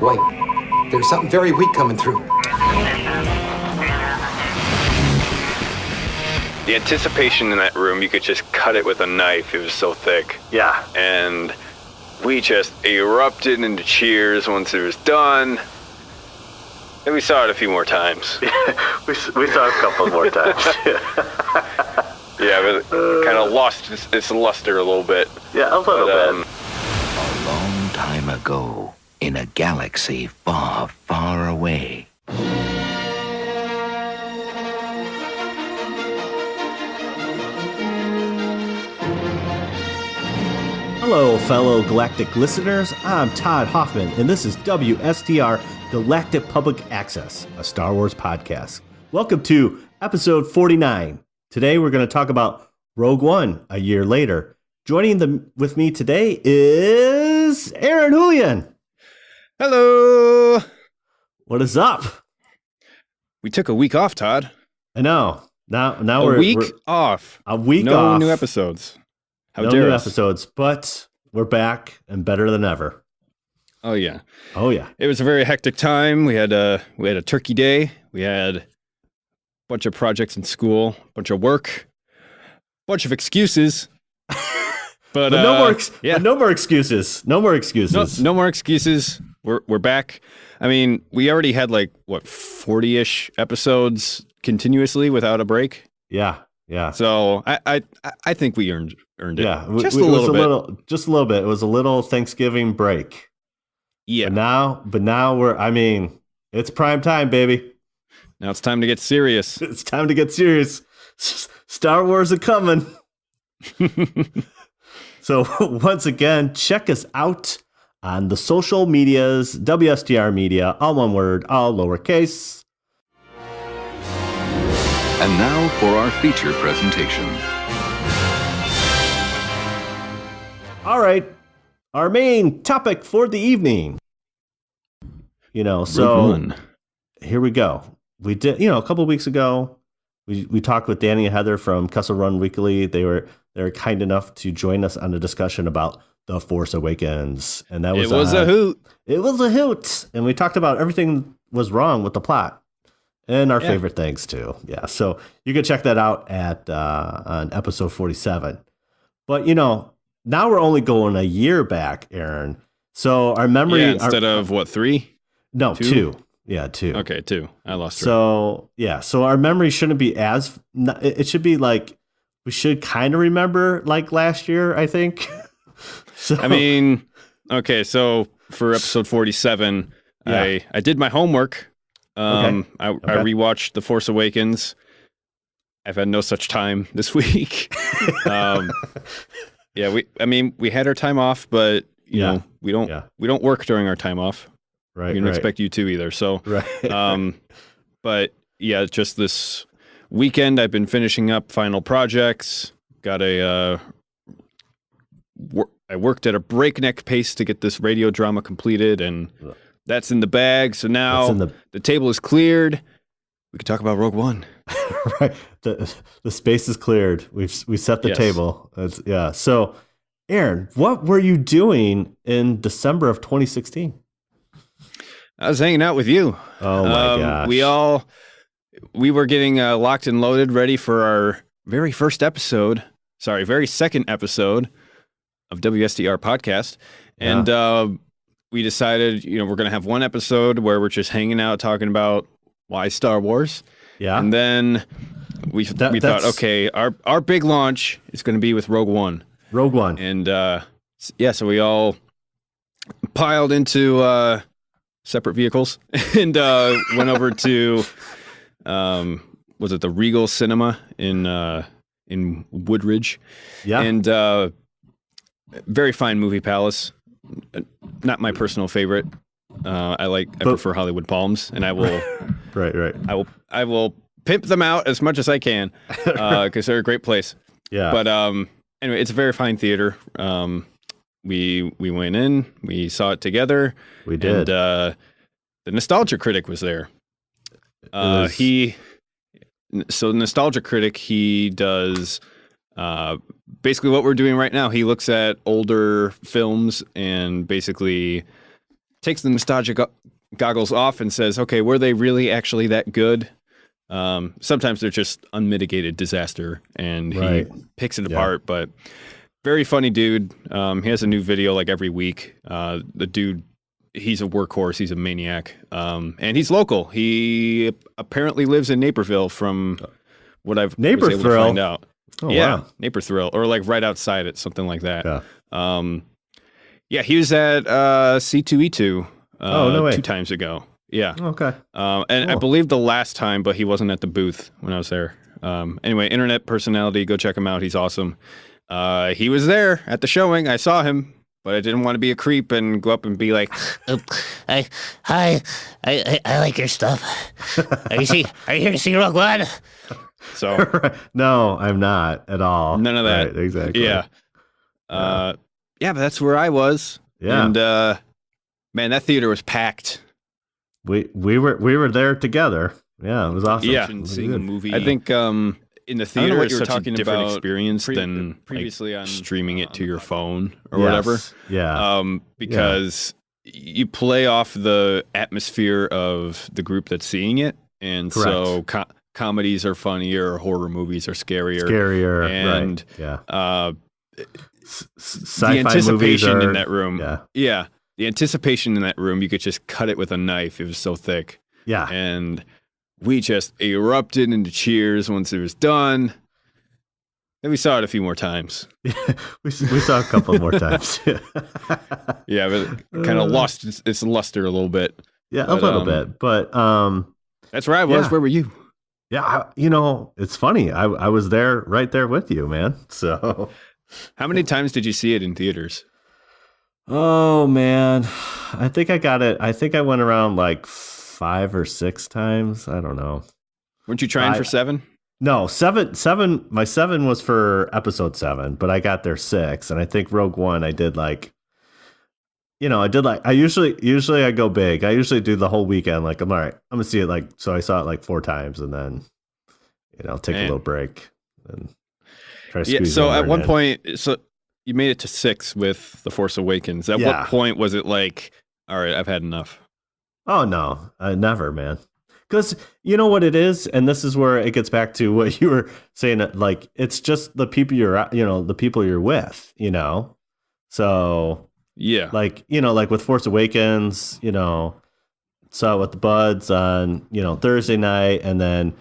Wait, there's something very weak coming through. The anticipation in that room, you could just cut it with a knife. It was so thick. Yeah. And we just erupted into cheers once it was done. And we saw it a few more times. we saw it a couple more times. Yeah, but it kind of lost its luster a little bit. Yeah, a little bit. A long time ago, in a galaxy far, far away. Hello, fellow Galactic listeners. I'm Todd Hoffman, and this is WSTR Galactic Public Access, a Star Wars podcast. Welcome to episode 49. Today, we're going to talk about Rogue One a year later. Joining with me today is Aaron Julian. Hello. What is up? We took a week off, Todd. I know. Now we're off. A week no off. No new episodes. How dare new episodes, but we're back and better than ever. Oh yeah. Oh yeah. It was a very hectic time. We had a turkey day. We had a bunch of projects in school, a bunch of work, a bunch of excuses. But no more excuses. No more excuses. No more excuses. We're back. I mean, we already had 40-ish episodes continuously without a break. Yeah. So I think we earned it. Yeah, just a little bit. Just a little bit. It was a little Thanksgiving break. Yeah. But now it's prime time, baby. Now it's time to get serious. It's time to get serious. Star Wars are coming. So once again, check us out on the social medias, WSTR Media, all one word, all lowercase. And now for our feature presentation. All right, our main topic for the evening. So here we go. We did, a couple of weeks ago, we talked with Danny and Heather from Kessel Run Weekly. They were kind enough to join us on a discussion about The Force Awakens, and that was a hoot. It was a hoot, and we talked about everything was wrong with the plot and our favorite things too. Yeah, so you can check that out at on episode 47. But now we're only going a year back, Aaron. So our memory instead of 3? No, 2. Yeah, 2. Okay, 2. I lost track. So our memory shouldn't be it should be we should kind of remember last year, I think. So I mean, okay, so for episode 47, I did my homework. I rewatched The Force Awakens. I've had no such time this week. We had our time off, but we don't work during our time off. Right. We don't expect you to either. So, right. But yeah, just this weekend I've been finishing up final projects. I worked at a breakneck pace to get this radio drama completed, and that's in the bag. So now the table is cleared. We can talk about Rogue One. Right. The space is cleared. We set the table. So, Aaron, what were you doing in December of 2016? I was hanging out with you. Oh my gosh. We were getting locked and loaded, ready for our very second episode of WSTR podcast. And we decided, we're going to have one episode where we're just hanging out talking about why Star Wars. Yeah. And then we thought, okay, our big launch is going to be with Rogue One. And so we all piled into separate vehicles and went over to was it the Regal Cinema in Woodridge? Yeah. And very fine movie palace. Not my personal favorite. I prefer Hollywood Palms, and I will right. I will pimp them out as much as I can because they're a great place. Yeah. But anyway, it's a very fine theater. We went in, we saw it together. We did. And the Nostalgia Critic was there. So Nostalgia Critic, he does basically what we're doing right now. He looks at older films and basically takes the nostalgia goggles off and says, okay, were they really actually that good? Sometimes they're just unmitigated disaster, and he picks it apart, but very funny dude. He has a new video like every week. The dude, he's a workhorse. He's a maniac. And he's local. He apparently lives in Naperville from what I've was able to find out. Oh, wow. Naperville, or like right outside it, something like that. Yeah. He was at C2E2 no way. 2 times ago. Yeah. Okay. And Cool. I believe the last time, but he wasn't at the booth when I was there. Anyway, internet personality, go check him out. He's awesome. He was there at the showing. I saw him, but I didn't want to be a creep and go up and be like, I like your stuff. Are you here to see Rogue One? So No, I'm not at all. none of that. Right, exactly. Yeah. But that's where I was. Yeah. And man, that theater was packed. We were there together. Yeah, it was awesome. Yeah. Seeing a movie. I think in the theater what it's you were such a talking different about experience than previously like, on streaming it to your phone or Yes. whatever. Yeah. Because you play off the atmosphere of the group that's seeing it, and so comedies are funnier, horror movies are scarier, and Sci-fi the anticipation movies in that room. Yeah. The anticipation in that room, you could just cut it with a knife. It was so thick. Yeah. And we just erupted into cheers once it was done. And we saw it a few more times. we saw a couple more times. Yeah, but it kind of lost its luster a little bit. Yeah, a little bit. But that's where I was. Yeah. Where were you? Yeah, it's funny. I was there, right there with you, man. So, how many times did you see it in theaters? Oh man, I think I got it. I think I went around like 5 or 6 times. I don't know. Weren't you trying for 7? No, 7. My 7 was for episode 7, but I got there 6, and I think Rogue One I did like. I usually I go big. I usually do the whole weekend. Like, I'm all right. I'm gonna see it so I saw it like 4 times, and then take a little break and try to squeeze. So at one point, you made it to 6 with The Force Awakens. At what point was it like, all right, I've had enough? Oh no, never, man. Because you know what it is, and this is where it gets back to what you were saying. Like, it's just the people the people you're with. So. Yeah. Like with Force Awakens, saw it with the buds on, Thursday night, and then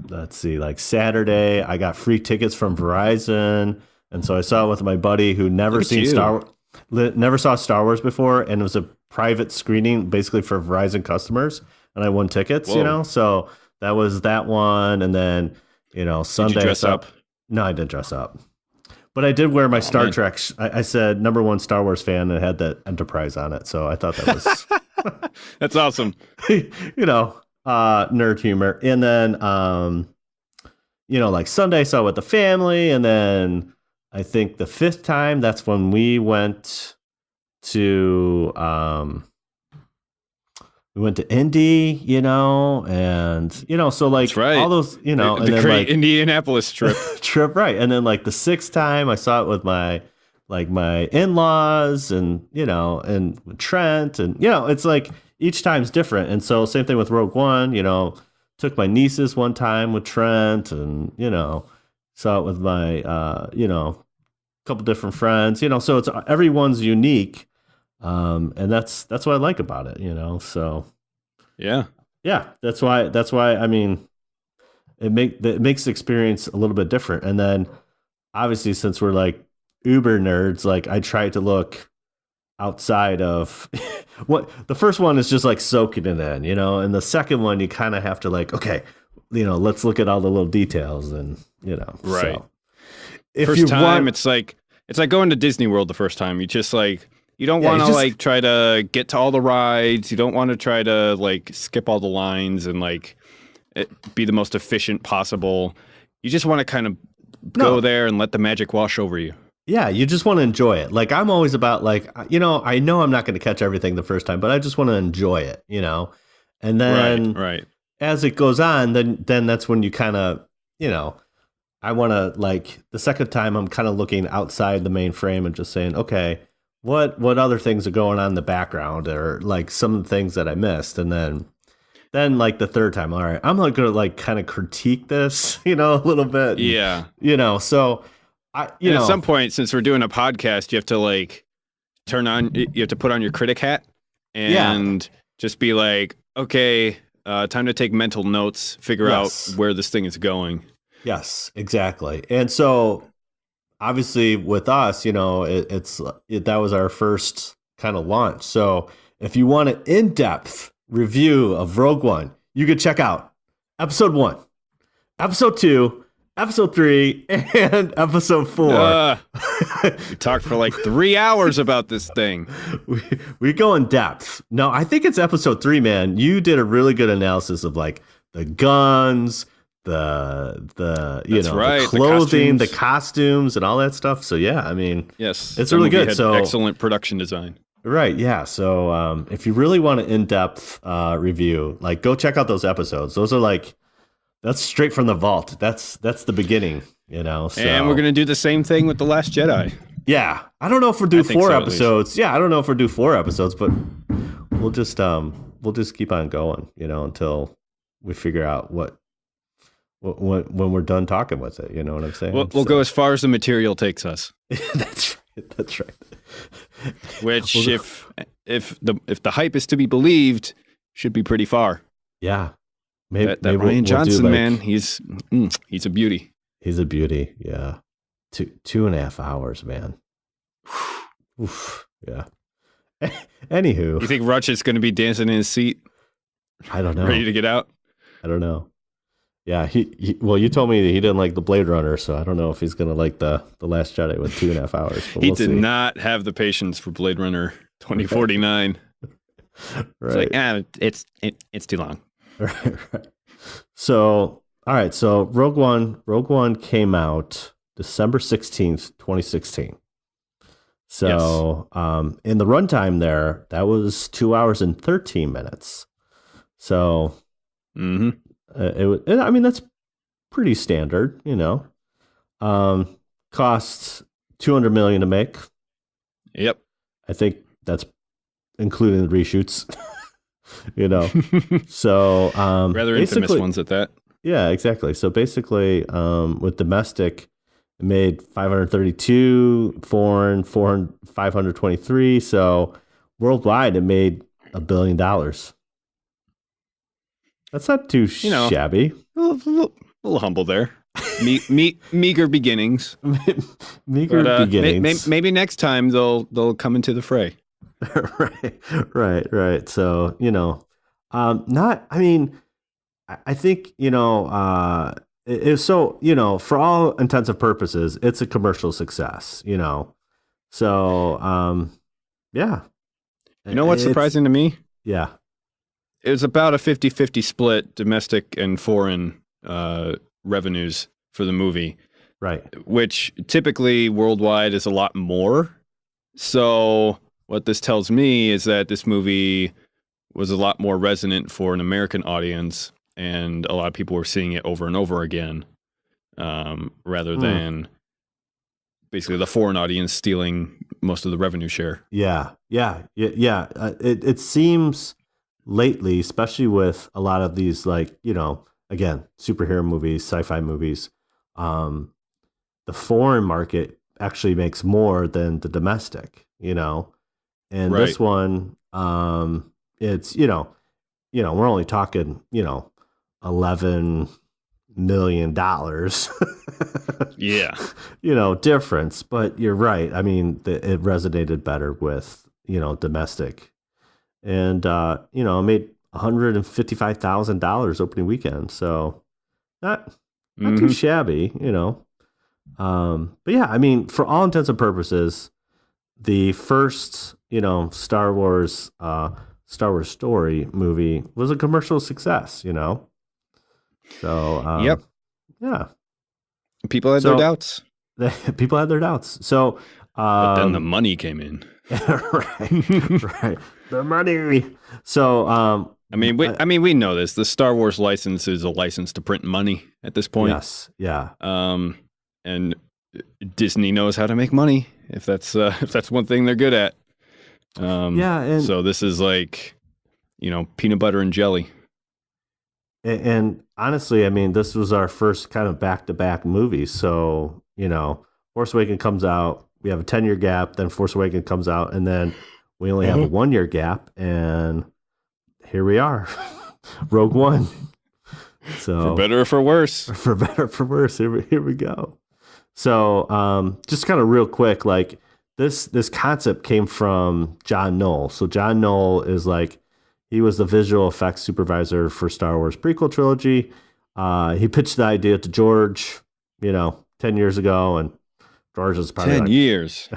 let's see, like Saturday, I got free tickets from Verizon, and so I saw it with my buddy who never saw Star Wars before, and it was a private screening basically for Verizon customers, and I won tickets, so that was that one, and then Sunday. Did you dress up? No, I didn't dress up. But I did wear my Star Trek. I said #1 Star Wars fan, and it had that Enterprise on it. So I thought that was that's awesome. Nerd humor. And then, like Sunday, I saw it with the family, and then I think the 5th time, that's when we went to Indy, and so like all those, and the then great like Indianapolis trip, right, and then like the 6th time, I saw it with my in-laws, and and with Trent, and it's like each time's different, and so same thing with Rogue One, took my nieces one time with Trent, and saw it with my couple different friends, so it's everyone's unique. And that's what I like about it, so yeah, that's why I mean, it makes the experience a little bit different. And then obviously, since we're like uber nerds, like I try to look outside of what the first one is, just like soaking it in, and the second one you kind of have to like, okay, let's look at all the little details, and right. So if first time, it's like going to Disney World the first time. You just like. You don't want to like try to get to all the rides. You don't want to try to like skip all the lines and like be the most efficient possible. You just want to kind of go there and let the magic wash over you. Yeah, you just want to enjoy it. Like I'm always about like, I know I'm not going to catch everything the first time, but I just want to enjoy it, And then right. As it goes on, then that's when you kind of, I want to like the second time I'm kind of looking outside the main frame and just saying, okay, what other things are going on in the background, or like some of the things that I missed, and then like the third time, all right, I'm not gonna like kind of critique this, a little bit. Yeah. So at some point, since we're doing a podcast, you have to like you have to put on your critic hat and just be like, okay, time to take mental notes, figure out where this thing is going. Yes, exactly. And so obviously with us, that was our first kind of launch. So if you want an in-depth review of Rogue One, you could check out episode 1, episode 2, episode 3, and episode 4. We talked for like 3 hours about this thing. We go in depth. No, I think it's episode 3, man. You did a really good analysis of like the guns, the the clothing, the costumes, and all that stuff. So yeah, I mean, yes, it's really good. So excellent production design. Right, yeah. So if you really want an in-depth review, like go check out those episodes. Those are that's straight from the vault. That's the beginning, So. And we're gonna do the same thing with The Last Jedi. Yeah, I don't know if we'll do 4 episodes. Yeah, I don't know if we'll do 4 episodes, but we'll just keep on going, until we figure out when we're done talking with it. You know what I'm saying? We'll go as far as the material takes us. That's right. Which, if the hype is to be believed, should be pretty far. Yeah, maybe that Ryan Johnson, man, he's a beauty. He's a beauty. Yeah, 2.5 hours, man. Oof, yeah. Anywho, you think Rutch is going to be dancing in his seat? I don't know. Ready to get out? I don't know. Yeah, well, you told me that he didn't like the Blade Runner, so I don't know if he's going to like the Last Jedi with 2.5 hours. But he did not have the patience for Blade Runner 2049. Right. It's like, it's too long. Right. So, all right. So Rogue One came out December 16th, 2016. So, in the runtime there, that was 2 hours and 13 minutes. So, that's pretty standard, costs $200 million to make. Yep. I think that's including the reshoots, so, rather infamous ones at that. Yeah, exactly. So basically, with domestic, it made 532, foreign 523. So worldwide, it made $1 billion. That's not too shabby. A little humble there. Meager beginnings. Meager beginnings. Maybe next time they'll come into the fray. Right. So I think it's so for all intents and purposes, it's a commercial success. So yeah. What's surprising to me? Yeah. It was about a 50-50 split, domestic and foreign revenues for the movie. Right. Which typically worldwide is a lot more. So what this tells me is that this movie was a lot more resonant for an American audience, and a lot of people were seeing it over and over again, rather than basically the foreign audience stealing most of the revenue share. Yeah. It seems lately, especially with a lot of these, again, superhero movies, sci-fi movies, the foreign market actually makes more than the domestic, and this one, it's, we're only talking, $11 million. Yeah. Difference, but you're right. I mean, it resonated better with, domestic. And, it made $155,000 opening weekend. So not too shabby, But yeah, I mean, for all intents and purposes, the first, Star Wars story movie was a commercial success, So, yep. Yeah. People had their doubts. People had their doubts. So, but then the money came in. right. The money. So, we know this. The Star Wars license is a license to print money at this point. Yes. Yeah. And Disney knows how to make money. If that's one thing they're good at. And so this is like, peanut butter and jelly. And honestly, I mean, this was our first kind of back-to-back movie. So, Force Awakens comes out, we have a 10-year gap, then Force Awakens comes out, and then we only have a 1-year gap, and here we are. Rogue One. So for better or for worse. For better or for worse. Here we go. So just kind of real quick, like this concept came from John Knoll. So John Knoll is like, he was the visual effects supervisor for Star Wars prequel trilogy. He pitched the idea to George, 10 years ago, and George was probably 10 years.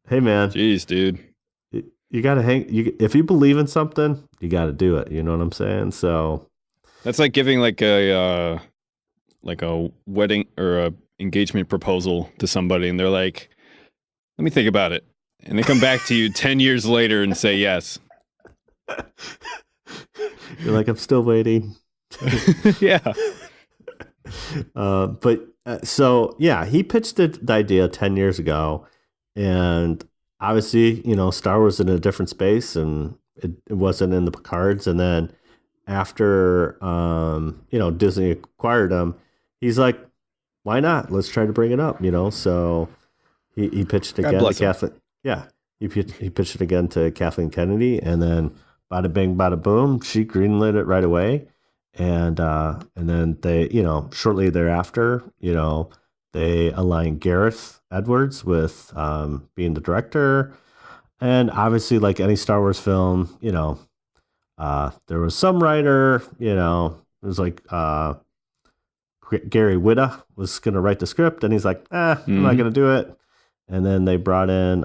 Hey man, jeez, dude, you gotta if you believe in something, you gotta do it. You know what I'm saying? So that's like giving like a wedding or a engagement proposal to somebody, and they're like, "Let me think about it," and they come back to you 10 years later and say yes. You're like, I'm still waiting. Yeah. So he pitched the idea 10 years ago, and obviously, Star Wars in a different space, and it wasn't in the cards. And then after, Disney acquired them, he's like, why not? Let's try to bring it up, So he pitched again to Kathleen. Yeah. He pitched it again to Kathleen Kennedy, and then bada bing, bada boom, she greenlit it right away. And then they, shortly thereafter, they aligned Gareth Edwards with being the director. And obviously, like any Star Wars film, there was some writer, it was like Gary Whitta was going to write the script, and he's like, I'm not going to do it. And then they brought in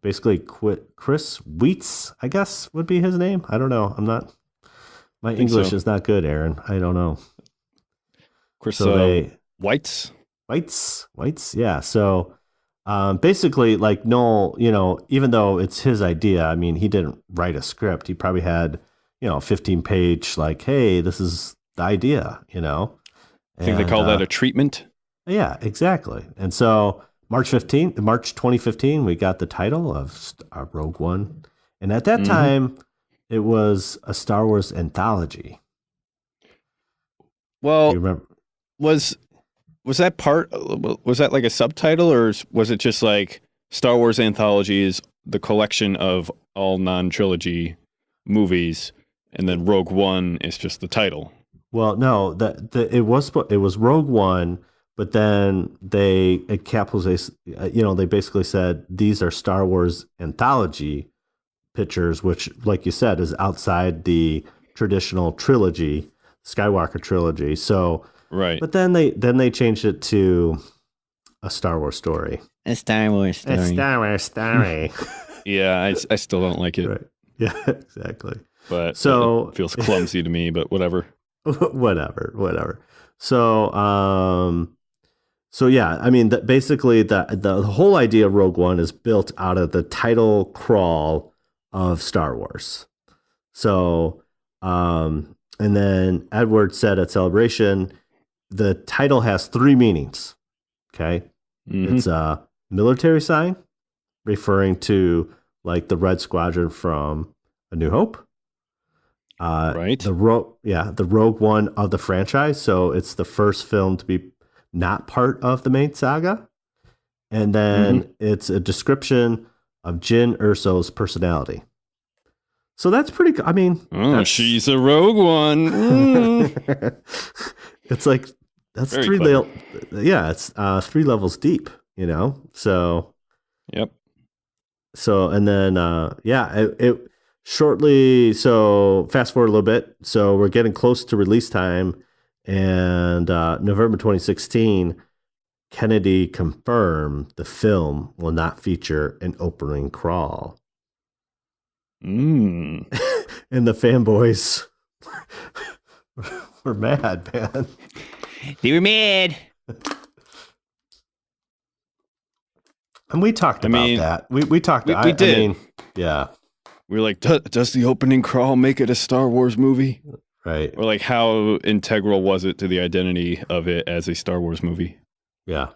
basically Chris Weitz, I guess would be his name. I don't know. My English is not good, Aaron. I don't know. Chris Weitz, yeah. So basically, like Noel, even though it's his idea, I mean, he didn't write a script. He probably had, 15-page, like, hey, this is the idea, I think they call that a treatment. Yeah, exactly. And so March 2015, we got the title of Rogue One. And at that time, it was a Star Wars anthology. Well, was that like a subtitle, or was it just like Star Wars Anthology is the collection of all non-trilogy movies, and then Rogue One is just the title? Well, no, it was Rogue One, but then they basically said these are Star Wars Anthology pictures, which, like you said, is outside the traditional trilogy, Skywalker trilogy. So, right. But then they changed it to a Star Wars story. A Star Wars story. A Star Wars story. Yeah, I still don't like it. Right. Yeah, exactly. But it feels clumsy to me. But whatever. whatever. So yeah, I mean, basically the whole idea of Rogue One is built out of the title crawl of Star Wars. So, and then Edward said at Celebration, the title has 3 meanings. Okay. It's a military sign referring to like the Red Squadron from A New Hope. Right. The Rogue One of the franchise. So it's the first film to be not part of the main saga. And then it's a description of Jyn Erso's personality. So that's pretty, I mean. She's a Rogue One. It's like, that's Very 3 levels. Yeah, it's 3 levels deep, So. Yep. So, and then, it shortly, so fast forward a little bit. So we're getting close to release time. And November 2016, Kennedy confirmed the film will not feature an opening crawl. And the fanboys were mad, man. They were mad. And we talked about that. We talked. We did. I mean, yeah. We were like, does the opening crawl make it a Star Wars movie? Right. Or like how integral was it to the identity of it as a Star Wars movie? Yeah.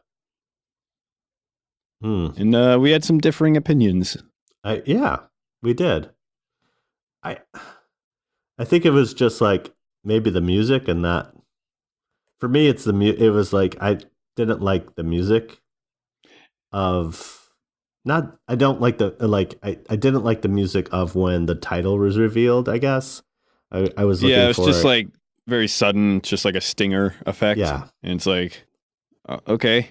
And we had some differing opinions. Yeah, we did. I think it was just like maybe the music and that. For me, it's it was like I didn't like the music of not. I don't like the like. I didn't like the music of when the title was revealed. I guess I was looking. Yeah, it was for just like very sudden, just like a stinger effect. Yeah, and it's like okay.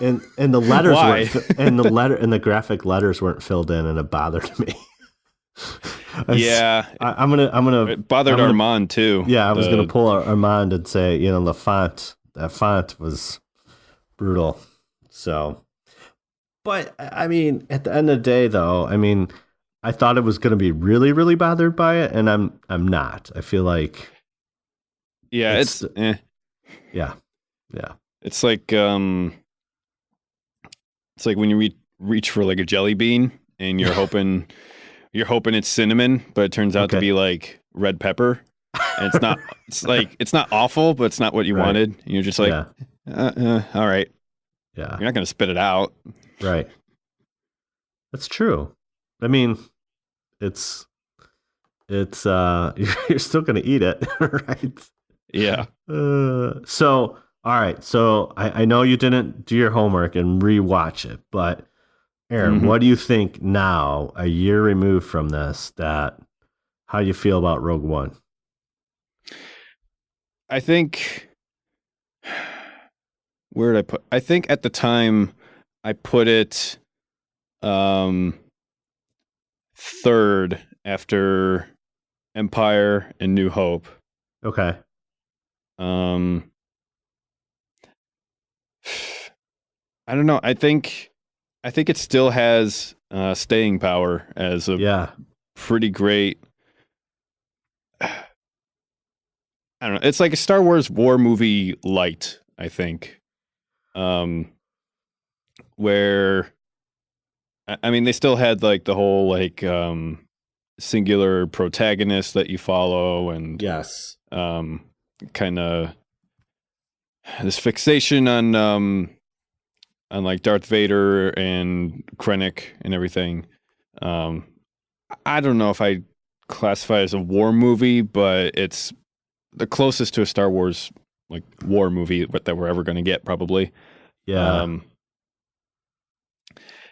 And the letters Why? and the graphic letters weren't filled in, and it bothered me. I'm gonna. It bothered Armand too. Yeah, I was gonna pull Armand and say, that font was brutal. So, but I mean, at the end of the day, though, I mean, I thought it was gonna be really, really bothered by it, and I'm not. I feel like, yeah, it's yeah. It's like it's like when you reach for like a jelly bean and you're hoping it's cinnamon, but it turns out to be like red pepper. And it's not. It's not awful, but it's not what you wanted. And you're just like, all right. Yeah, you're not going to spit it out, right? That's true. I mean, it's you're still going to eat it, right? Yeah. So. All right, so I know you didn't do your homework and rewatch it, but Aaron, what do you think now, a year removed from this, how do you feel about Rogue One? I think, where did I put? I think at the time I put it third after Empire and New Hope. Okay. I don't know. I think it still has staying power as a pretty great. I don't know. It's like a Star Wars war movie light, I think. Where I mean, they still had like the whole like singular protagonist that you follow, and yes, kind of this fixation on like Darth Vader and Krennic and everything. I don't know if I classify it as a war movie, but it's the closest to a Star Wars like war movie that we're ever going to get, probably. Yeah.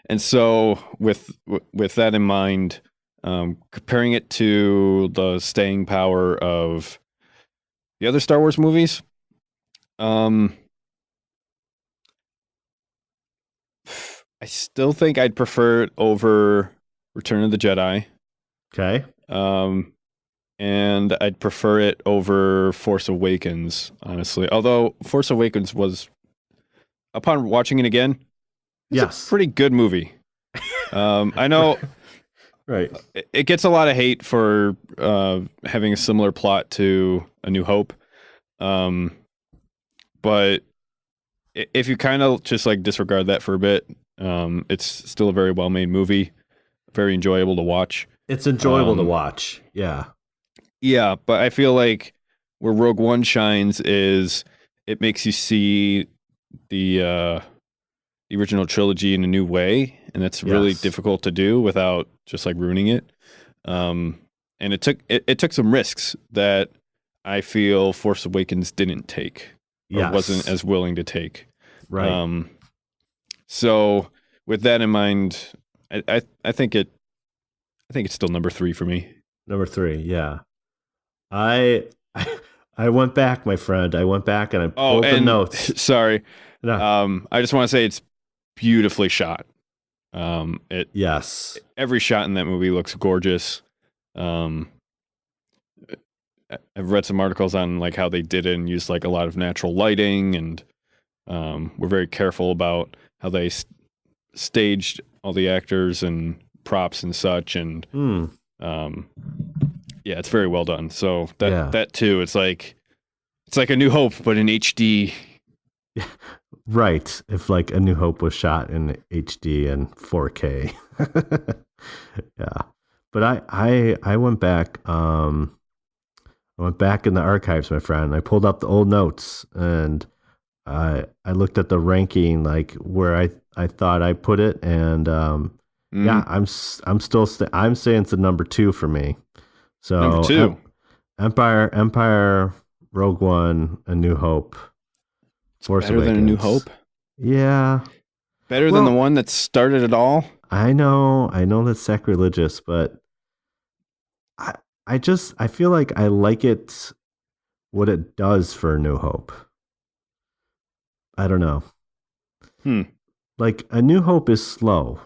And so with that in mind, comparing it to the staying power of the other Star Wars movies, I still think I'd prefer it over Return of the Jedi. Okay. And I'd prefer it over Force Awakens, honestly. Although Force Awakens was, upon watching it again, it's a pretty good movie. I know, right? It gets a lot of hate for having a similar plot to A New Hope, but if you kind of just like disregard that for a bit, it's still a very well-made movie, very enjoyable to watch. It's enjoyable to watch, yeah. Yeah, but I feel like where Rogue One shines is it makes you see the original trilogy in a new way, and that's really difficult to do without just like ruining it. And it took some risks that I feel Force Awakens didn't take, or wasn't as willing to take. Right. So with that in mind, I think it's still number 3 for me. Number 3, yeah. I went back, my friend. I went back and I pulled the notes. Sorry. No. I just want to say it's beautifully shot. Yes. Every shot in that movie looks gorgeous. I've read some articles on like how they did it and used like a lot of natural lighting, and we're very careful about how they staged all the actors and props and such, and yeah, it's very well done. So that too, it's like A New Hope but in HD. Right. If like A New Hope was shot in HD and 4K. Yeah. But I went back. I I went back in the archives, my friend. I pulled up the old notes and I looked at the ranking, like where I thought I put it, and yeah, I'm saying it's the number 2 for me. So number 2, Empire, Rogue One, A New Hope, Force better Awakens. than A New Hope. Yeah, better than the one that started it all. I know that's sacrilegious, but I feel like I like it, what it does for A New Hope. I don't know. Like, A New Hope is slow.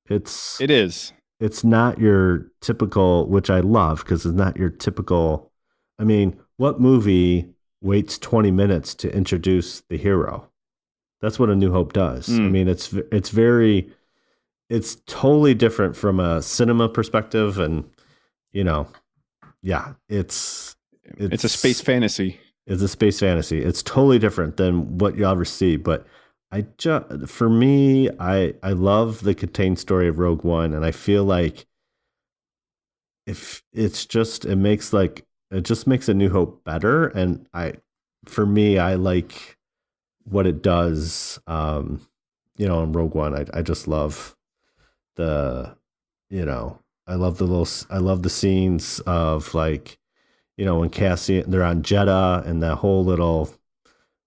It is. It's not your typical, which I love because it's not your typical. I mean, what movie waits 20 minutes to introduce the hero? That's what A New Hope does. I mean, it's totally different from a cinema perspective, and yeah, it's a space fantasy. It's a space fantasy. It's totally different than what you ever see. But for me, I love the contained story of Rogue One, and I feel like if it makes A New Hope better. And for me, I like what it does. In Rogue One, I just love I love the scenes of, like, when Cassian, they're on Jeddah and that whole little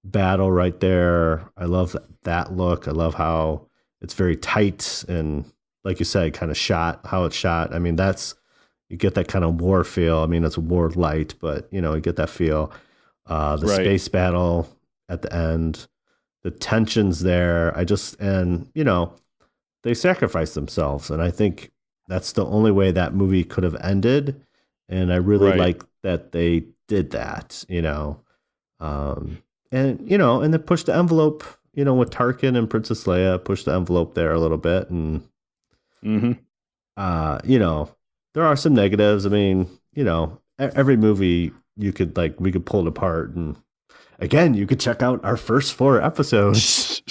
battle right there. I love that look. I love how it's very tight and, like you said, kind of how it's shot. I mean, you get that kind of war feel. I mean, it's war light, but you get that feel. The space battle at the end, the tensions there. They sacrificed themselves, and I think that's the only way that movie could have ended. And I really like that they did that, and they pushed the envelope, with Tarkin and Princess Leia, pushed the envelope there a little bit. And, there are some negatives. I mean, every movie we could pull it apart. And again, you could check out our first 4 episodes.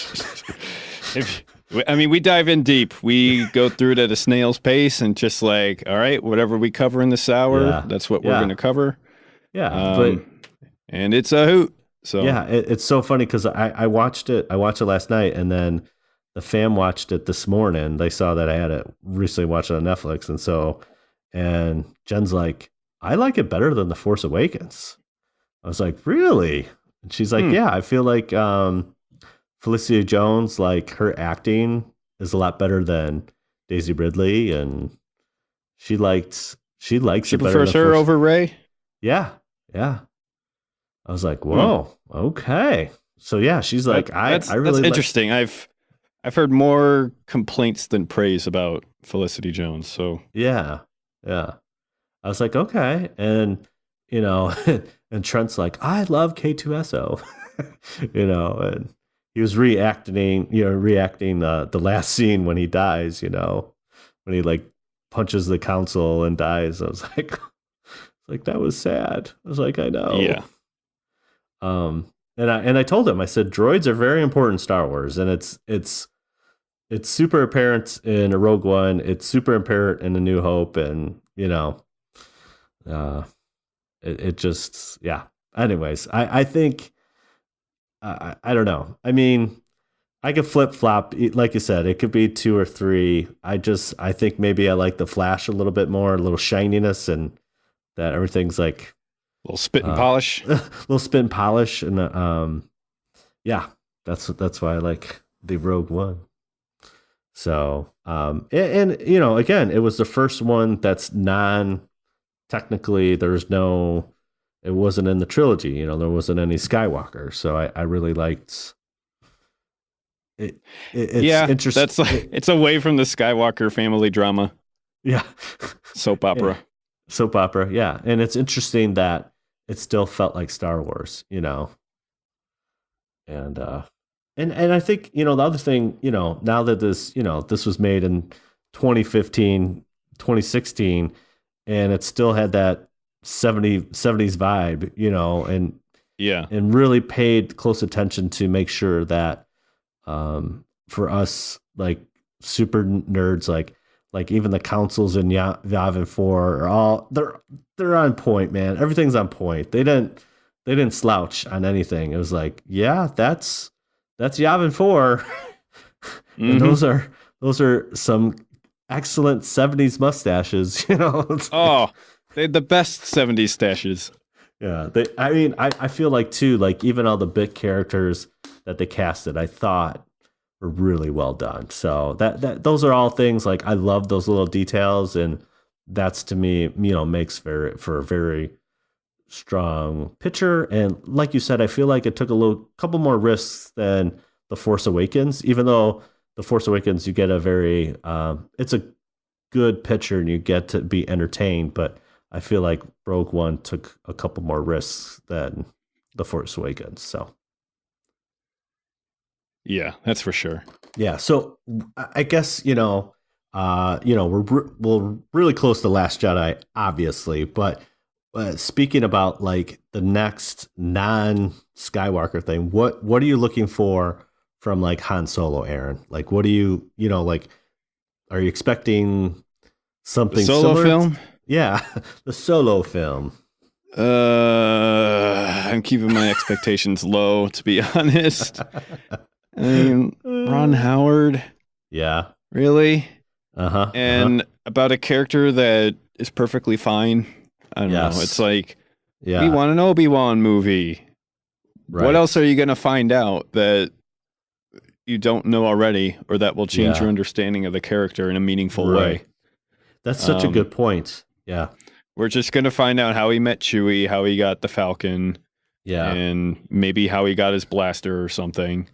We dive in deep. We go through it at a snail's pace and just like, all right, whatever we cover in this hour, that's what we're going to cover. Yeah. And it's a hoot. So yeah, it's so funny because I watched it last night, and then the fam watched it this morning. They saw that I had it recently watched it on Netflix. And Jen's like, I like it better than The Force Awakens. I was like, really? And she's like, yeah, I feel like, Felicity Jones, like, her acting is a lot better than Daisy Ridley, and she likes it better. Prefers her over Rey. Yeah. I was like, whoa, okay. So yeah, she's like, I really. That's interesting. I've heard more complaints than praise about Felicity Jones. So yeah. I was like, okay, and and Trent's like, I love K2SO, and he was reacting the last scene when he dies, when he, like, punches the council and dies. I was like, that was sad. I was like, I know. Yeah. And I told him, I said, droids are very important in Star Wars, and it's super apparent in a Rogue One. It's super apparent in A New Hope, and it just, yeah. Anyways, I think. I don't know. I mean, I could flip flop, like you said. It could be 2 or 3. I think maybe I like the Flash a little bit more, a little shininess, and that everything's like a little spit and polish, and yeah, that's why I like the Rogue One. So, and again, it was the first one that's technically. It wasn't in the trilogy, there wasn't any Skywalker. So I really liked it. It's interesting. It's away from the Skywalker family drama. Yeah. Soap opera. Yeah. And it's interesting that it still felt like Star Wars, And I think, the other thing, now that this was made in 2015, 2016, and it still had that 70s vibe, and really paid close attention to make sure that for us, like, super nerds, like like even the councils in Yavin 4 are all they're on point, man. Everything's on point. They didn't slouch on anything. It was like, yeah, that's Yavin 4. And those are some excellent 70s mustaches, you know. They had the best 70s stashes. Yeah, I feel like too, like even all the bit characters that they casted, I thought were really well done. So that those are all things like I love those little details, and that's to me, you know, makes for a very strong picture. And like you said, I feel like it took couple more risks than The Force Awakens, even though The Force Awakens you get a very it's a good picture and you get to be entertained, but I feel like Rogue One took a couple more risks than The Force Awakens. So, yeah, that's for sure. Yeah, so I guess we're really close to Last Jedi, obviously. But speaking about like the next non-Skywalker thing, what are you looking for from like Han Solo, Aaron? Like, what do you like? Are you expecting something Solo similar? film? Yeah, the Solo film. I'm keeping my expectations low, to be honest. I mean, Ron Howard. Yeah. Really? And about a character that is perfectly fine. I don't know. It's like, we want an Obi-Wan movie. Right. What else are you going to find out that you don't know already, or that will change your understanding of the character in a meaningful way? That's such a good point. Yeah. We're just going to find out how he met Chewie, how he got the Falcon, and maybe how he got his blaster or something.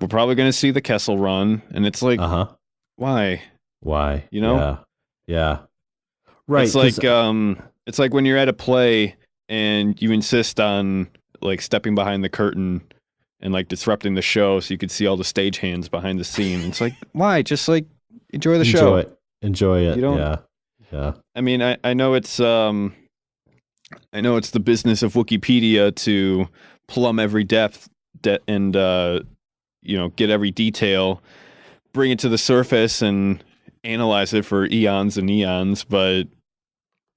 We're probably going to see the Kessel Run, and it's like, why? Why? You know? Yeah. Right. It's like when you're at a play and you insist on like stepping behind the curtain and like disrupting the show so you could see all the stagehands behind the scene. It's like, why? Just like enjoy the show. Enjoy it. You don't, yeah. I mean, I know it's the business of Wikipedia to plumb every depth and get every detail, bring it to the surface and analyze it for eons and eons, but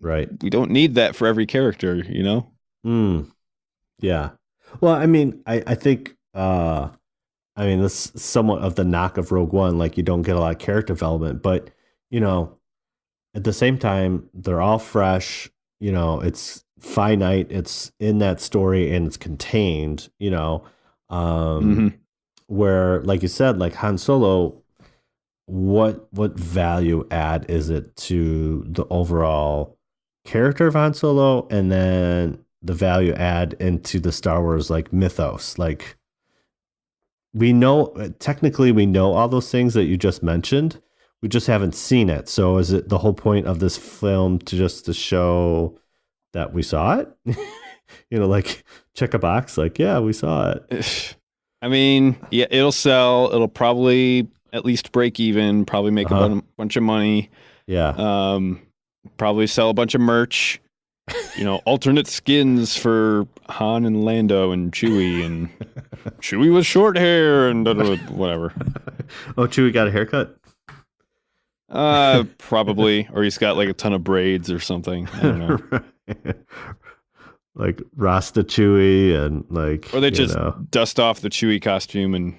we don't need that for every character, you know? Yeah. Well, I mean, I think this is somewhat of the knock of Rogue One, like you don't get a lot of character development, but you know, at the same time, they're all fresh, you know, it's finite, it's in that story and it's contained, you know, where, like you said, like Han Solo, what value add is it to the overall character of Han Solo, and then the value add into the Star Wars like mythos? Like we know all those things that you just mentioned. We just haven't seen it. So is it the whole point of this film to show that we saw it? You know, like check a box, like, yeah, we saw it. I mean, yeah, it'll sell. It'll probably at least break even, probably make a bunch of money. Yeah. Probably sell a bunch of merch. You know, alternate skins for Han and Lando and Chewie, and Chewie with short hair and whatever. Oh, Chewie got a haircut? Probably, or he's got like a ton of braids or something. I don't know. Like Rasta Chewie, and like, or they just dust off the Chewie costume and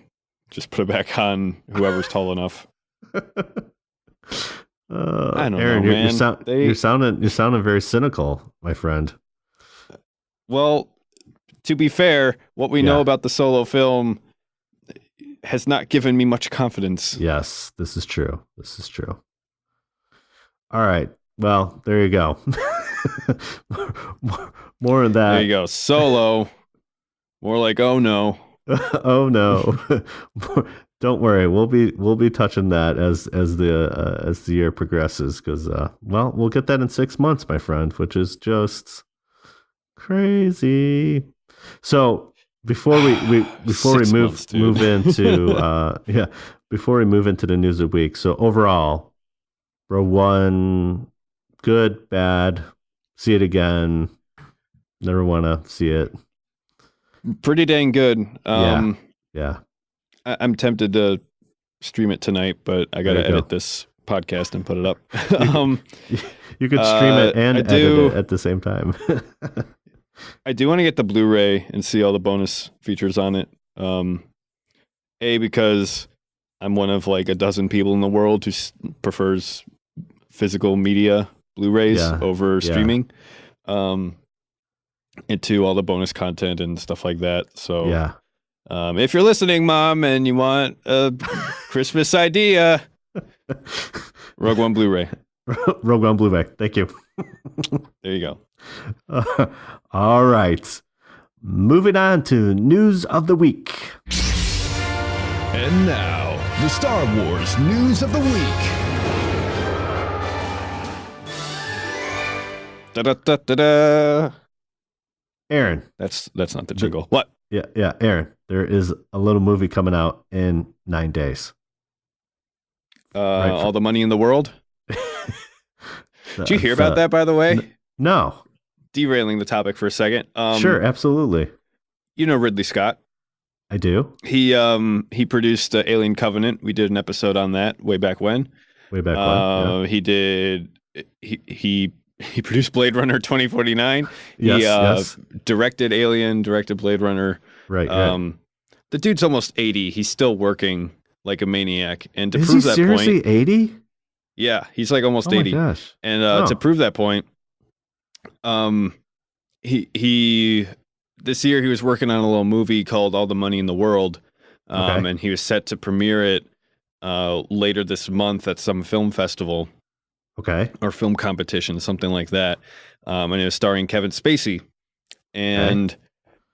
just put it back on whoever's tall enough. I don't Aaron, know, man. You're sounding very cynical, my friend. Well, to be fair, what we know about the Solo film has not given me much confidence. Yes, this is true. All right. Well, there you go. more on that. There you go. Solo. More like, oh no. Oh no. Don't worry. We'll be touching that as the year progresses, because we'll get that in 6 months, my friend, which is just crazy. So before we move into the news of the week. So overall, Rogue One, good, bad, see it again, never want to see it. Pretty dang good. Yeah. I'm tempted to stream it tonight, but I got to edit this podcast and put it up. You could stream it and edit it at the same time. I do want to get the Blu-ray and see all the bonus features on it. Because I'm one of like a dozen people in the world who prefers physical media Blu-rays over streaming. And to all the bonus content and stuff like that. So if you're listening, Mom, and you want a Christmas idea, Rogue One Blu-ray. Rogue One Blu-ray. Thank you. There you go. All right. Moving on to news of the week. And now, the Star Wars news of the week. Da-da-da-da-da. Aaron. That's not the jingle. What? Yeah, Aaron. There is a little movie coming out in 9 days. All the money in the world? Did you hear about that, by the way? No. Derailing the topic for a second. Sure, absolutely. You know Ridley Scott? I do. He produced Alien Covenant. We did an episode on that way back when. He did. He produced Blade Runner 2049. Yes. He directed Alien, directed Blade Runner. Right. The dude's almost 80. He's still working like a maniac. And to Is prove he that seriously point, 80? Yeah, he's like almost 80. Oh my gosh. And to prove that point, he this year he was working on a little movie called All the Money in the World, and he was set to premiere it later this month at some film festival, or film competition, something like that. And it was starring Kevin Spacey, and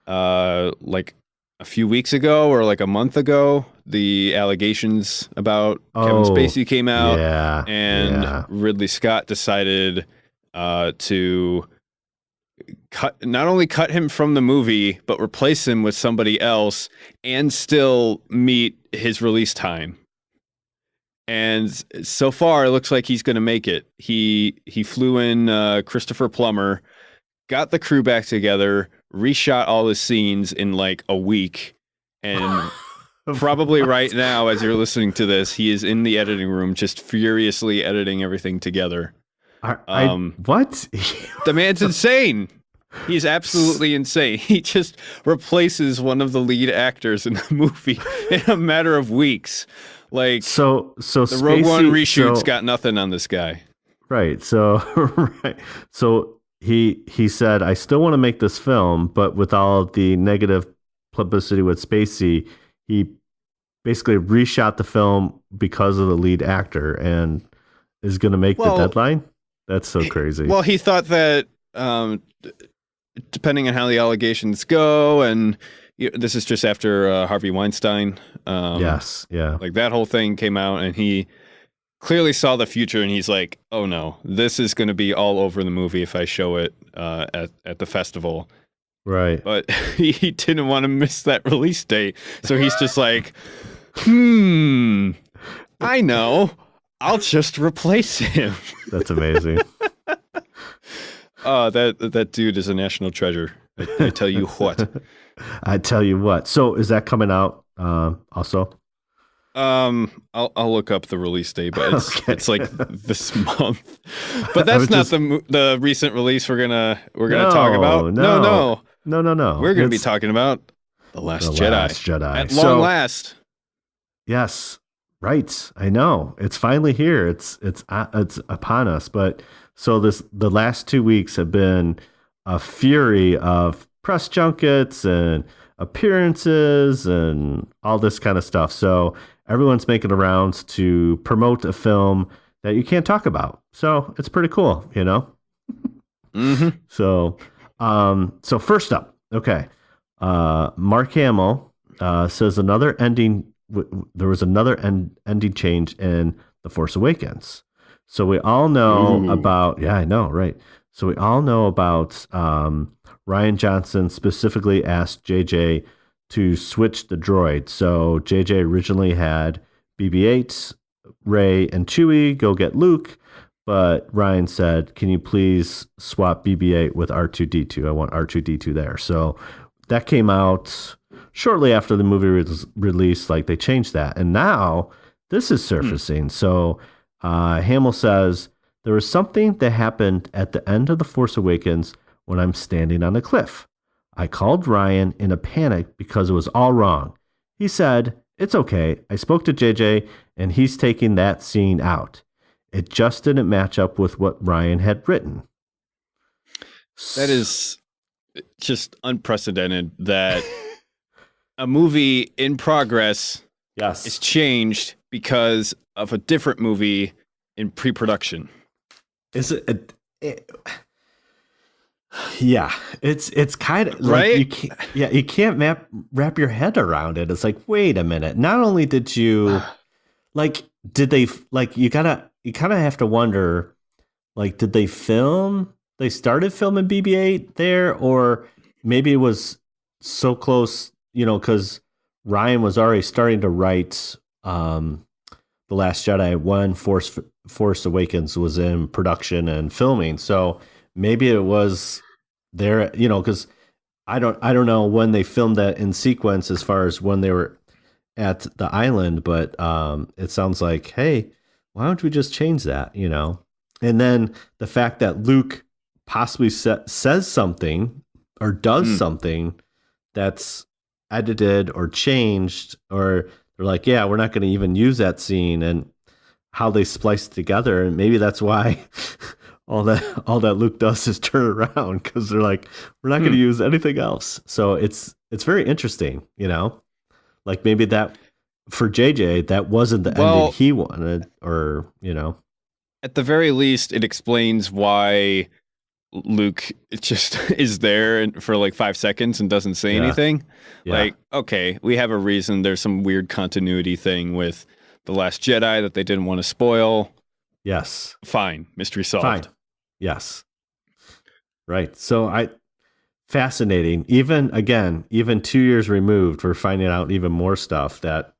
like a few weeks ago or like a month ago, the allegations about Kevin Spacey came out, and Ridley Scott decided to not only cut him from the movie, but replace him with somebody else and still meet his release time. And so far, it looks like he's going to make it. He flew in Christopher Plummer, got the crew back together, reshot all his scenes in like a week, and probably right now, as you're listening to this, he is in the editing room just furiously editing everything together. What? The man's insane. He's absolutely insane. He just replaces one of the lead actors in the movie in a matter of weeks. Like, so the Rogue One reshoot's got nothing on this guy. Right. So he said, I still want to make this film, but with all of the negative publicity with Spacey, he basically reshot the film because of the lead actor and is going to make the deadline. That's so crazy. Well, he thought that depending on how the allegations go, and this is just after Harvey Weinstein. Yes, yeah. Like that whole thing came out, and he clearly saw the future, and he's like, "Oh no, this is going to be all over the movie if I show it at the festival." Right. But he didn't want to miss that release date, so he's just like, I know. I'll just replace him. That's amazing. Oh, that dude is a national treasure. I tell you what. I tell you what. So is that coming out also? I'll look up the release date, but it's like this month. But that's not the recent release we're gonna talk about. No. We're gonna be talking about The Last Jedi. At long last. Yes. Right. I know. It's finally here. It's upon us. But so the last 2 weeks have been a fury of press junkets and appearances and all this kind of stuff. So everyone's making the rounds to promote a film that you can't talk about. So it's pretty cool, you know? Mm-hmm. So first up, Mark Hamill says there was another ending change in The Force Awakens. So we all know about, I know, right? So we all know about Rian Johnson specifically asked JJ to switch the droid. So JJ originally had BB-8, Rey, and Chewie go get Luke, but Rian said, "Can you please swap BB-8 with R2-D2? I want R2-D2 there." So that came out shortly after the movie was released. Like they changed that, and now this is surfacing. So Hamill says, there was something that happened at the end of The Force Awakens when I'm standing on a cliff. I called Ryan in a panic because it was all wrong. He said, it's okay. I spoke to JJ and he's taking that scene out. It just didn't match up with what Ryan had written. That is just unprecedented that a movie in progress is changed because of a different movie in pre-production. Is it? Yeah, it's kind of right. You can't wrap your head around it. It's like, wait a minute. Not only did you did they you kind of have to wonder, did they film? They started filming BB-8 there, or maybe it was so close, because Ryan was already starting to write The Last Jedi when Force Awakens was in production and filming. So maybe it was there, because I don't know when they filmed that in sequence as far as when they were at the island, but it sounds like, hey, why don't we just change that, And then the fact that Luke possibly says something or does something that's edited or changed, or they're like, yeah, we're not going to even use that scene, and how they splice together. And maybe that's why all that Luke does is turn around, because they're like, we're not going to use anything else. So it's very interesting, maybe that for JJ, that wasn't the ending he wanted, or, At the very least, it explains why Luke just is there for 5 seconds and doesn't say anything. Yeah. Okay, we have a reason. There's some weird continuity thing with The Last Jedi that they didn't want to spoil. Yes. Fine. Mystery solved. Fine. Yes. Right. So fascinating. Even 2 years removed, we're finding out even more stuff that,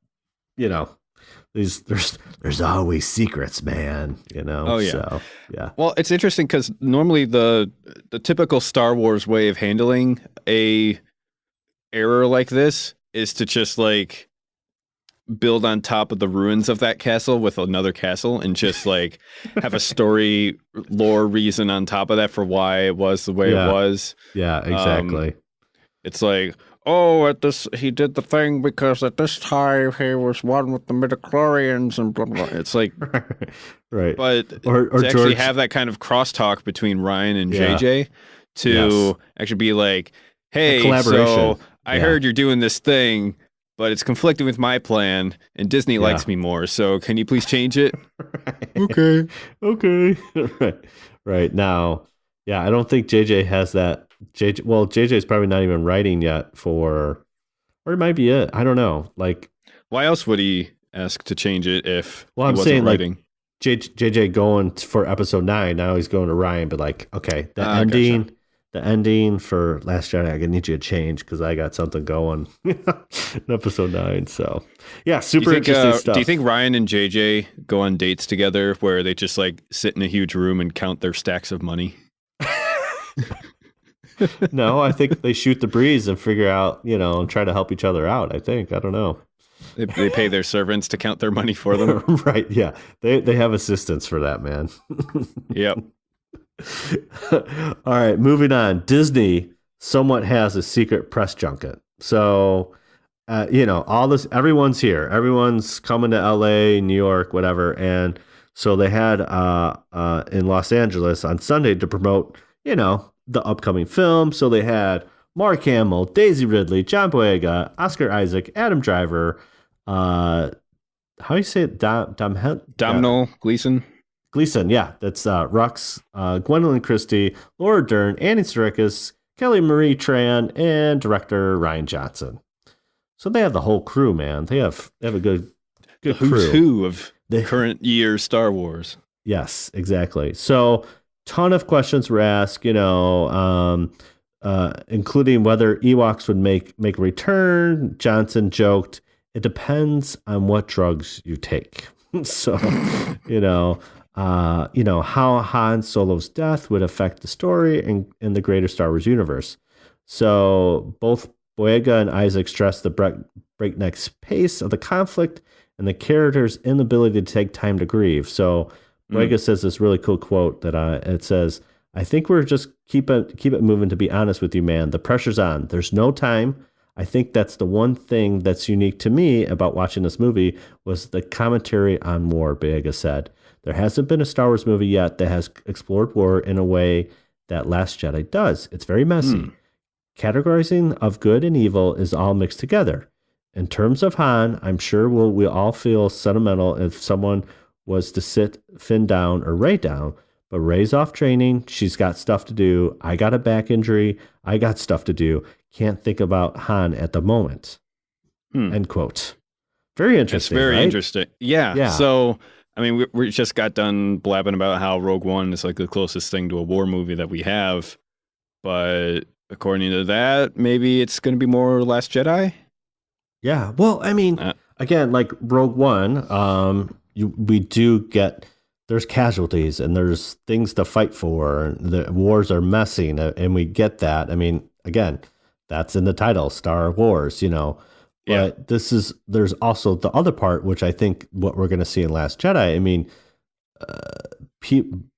there's always secrets, man. Oh yeah. So, yeah. Well, it's interesting because normally the typical Star Wars way of handling a error like this is to just build on top of the ruins of that castle with another castle, and just have a story lore reason on top of that for why it was the way it was. Yeah, exactly. It's he did the thing because at this time he was one with the midichlorians and blah, blah, blah. It's right. But or to actually George, have that kind of crosstalk between Ryan and JJ to actually be hey, so I heard you're doing this thing, but it's conflicting with my plan, and Disney likes me more, so can you please change it? Okay. Right. Now, I don't think JJ has that. JJ is probably not even writing yet or it might be it. I don't know. Why else would he ask to change it if he wasn't saying writing? JJ going for episode 9. Now he's going to Ryan, but okay, the ending for Last Jedi, I need you to change because I got something going in episode 9. So yeah, super interesting stuff. Do you think Ryan and JJ go on dates together where they just sit in a huge room and count their stacks of money? No, I think they shoot the breeze and figure out, and try to help each other out. I don't know. They pay their servants to count their money for them. Right. Yeah. They have assistants for that, man. Yep. All right. Moving on. Disney somewhat has a secret press junket. So, all this, everyone's here. Everyone's coming to LA, New York, whatever. And so they had in Los Angeles on Sunday to promote, the upcoming film. So they had Mark Hamill, Daisy Ridley, John Boyega, Oscar Isaac, Adam Driver, how do you say it? Domhnall Gleeson. Gleeson, yeah. That's Rux, Gwendolyn Christie, Laura Dern, Annie Serkis, Kelly Marie Tran, and director Ryan Johnson. So they have the whole crew, man. They have a good crew. Who's who of the current year Star Wars. Yes, exactly. So ton of questions were asked, including whether Ewoks would make a return. Johnson joked, it depends on what drugs you take. So, how Han Solo's death would affect the story and in the greater Star Wars universe. So both Boyega and Isaac stressed the breakneck pace of the conflict and the character's inability to take time to grieve. So Boyega says this really cool quote that it says, "I think we're just keep it moving, to be honest with you, man. The pressure's on. There's no time. I think that's the one thing that's unique to me about watching this movie was the commentary on war," Boyega said. "There hasn't been a Star Wars movie yet that has explored war in a way that Last Jedi does. It's very messy. Categorizing of good and evil is all mixed together. In terms of Han, I'm sure we all feel sentimental if someone was to sit Finn down or Rey down, but Rey's off training. She's got stuff to do. I got a back injury. I got stuff to do. Can't think about Han at the moment." End quote. Very interesting. It's very right? interesting. Yeah. So, I mean, we just got done blabbing about how Rogue One is like the closest thing to a war movie that we have. But according to that, maybe it's going to be more Last Jedi? Yeah. Well, I mean, again, like Rogue One, we do get, there's casualties and there's things to fight for. And the wars are messy, and we get that. I mean, again, that's in the title, Star Wars, But there's also the other part, which I think what we're going to see in Last Jedi. I mean,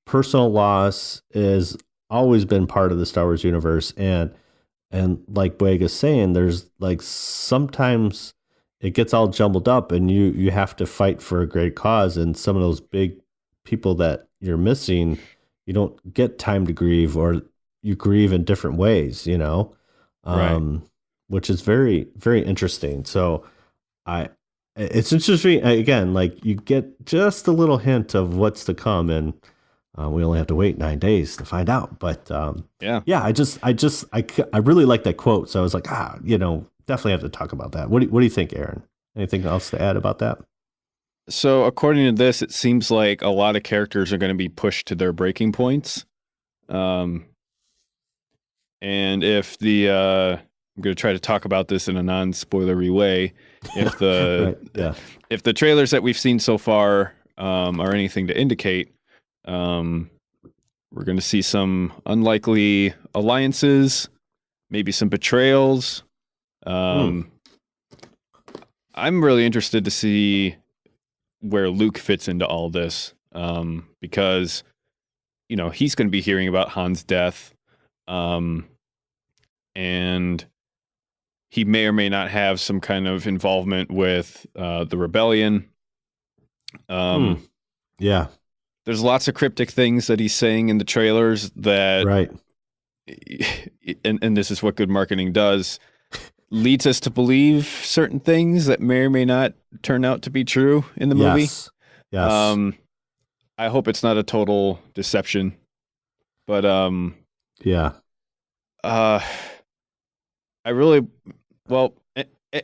personal loss has always been part of the Star Wars universe. And like Boyega's saying, there's like sometimes it gets all jumbled up and you have to fight for a great cause. And some of those big people that you're missing, you don't get time to grieve, or you grieve in different ways, right. Which is very, very interesting. So it's interesting. Again, like you get just a little hint of what's to come, and we only have to wait 9 days to find out. But I really like that quote. So I was like, definitely have to talk about that. What do you think, Aaron? Anything else to add about that? So according to this, it seems like a lot of characters are going to be pushed to their breaking points. And if I'm going to try to talk about this in a non-spoilery way. If the if the trailers that we've seen so far are anything to indicate, we're going to see some unlikely alliances, maybe some betrayals. I'm really interested to see where Luke fits into all this, because he's going to be hearing about Han's death, and he may or may not have some kind of involvement with the rebellion. Yeah. There's lots of cryptic things that he's saying in the trailers that, right. And this is what good marketing does, leads us to believe certain things that may or may not turn out to be true in the movie. Yes. I hope it's not a total deception, but yeah. I really, well,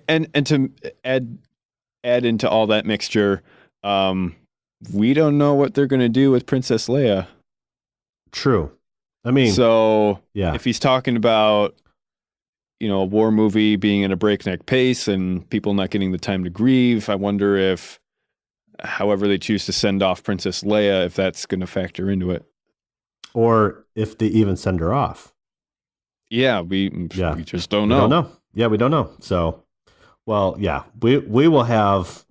and to add into all that mixture, we don't know what they're going to do with Princess Leia. True. I mean, so yeah. If he's talking about, a war movie being in a breakneck pace and people not getting the time to grieve, I wonder if, however they choose to send off Princess Leia, if that's going to factor into it. Or if they even send her off. Yeah, we just don't know. We don't know. Yeah, we don't know. So, well, yeah, we will have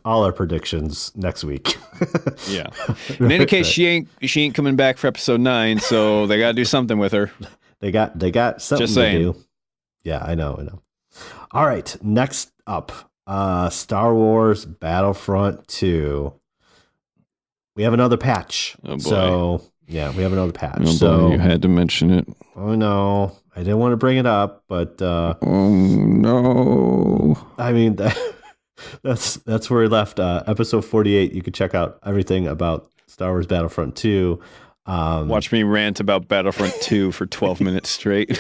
all our predictions next week. Yeah. In any case, she ain't coming back for episode 9, so they got to do something with her. They got something to do. Yeah, I know. All right, next up, Star Wars Battlefront 2. We have another patch. Oh boy. So, yeah, we have another patch. Oh so boy, you had to mention it. Oh no, I didn't want to bring it up, but oh no. I mean that's where we left episode 48. You can check out everything about Star Wars Battlefront 2. Watch me rant about Battlefront 2 for 12 minutes straight.